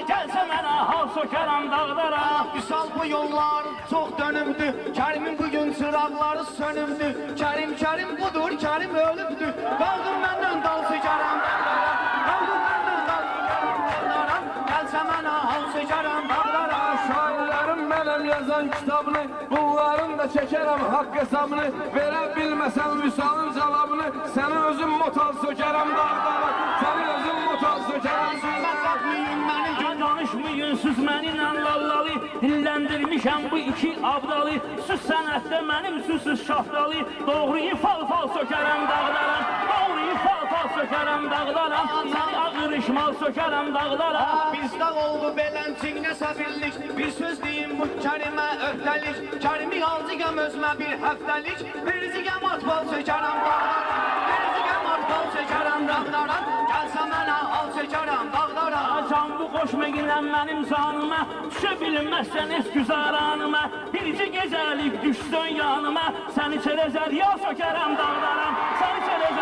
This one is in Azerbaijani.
gəlsə mənə hal sökərəm dağlara. Vüsal bu yollar çox dönümdü, Kərimin bugün çıraqları sönümdü. Kərim, Kərim budur, Kərim ölübdü. Qaldım məndən dal sökərəm dağlara. Qaldım məndən dal sökərəm dağlara. Gəlsə mənə hal sökərəm dağlara. Şairlərim mənəm yazan kitabını, bunların da çəkərəm haqq hesabını. Verə bilməsəm Vüsalın cavabını, səni özüm motal sökərəm dağlara. Səni özüm motal sökərəm dağlara. Danışmayın siz mənimlə lallalı, dilləndirmişəm bu iki abdalı. Siz sənətdə mənim süsüz şaftalı, doğruyu fal sökərəm dağlara. Doğruyu fal sökərəm dağlara. Səni ağırışmal sökərəm dağlara. Bizdə oldu belənçinə səbirlik, bir söz deyim bu Kərimə öhdəlik. Kərimi alcıqəm özmə bir həftəlik, vercigəm atbal sökərəm dağlara. Vercigəm atbal sökərəm dağlara. Gəlsə mənə al sökərəm dağlara. Can bu xoşməginəm mənim canıma, düşə bilməzsən heç güzaranıma. Bircə gecəlik düşsün yanıma, səni çeləcər ya sökərəm dağlara. Səni çeləcər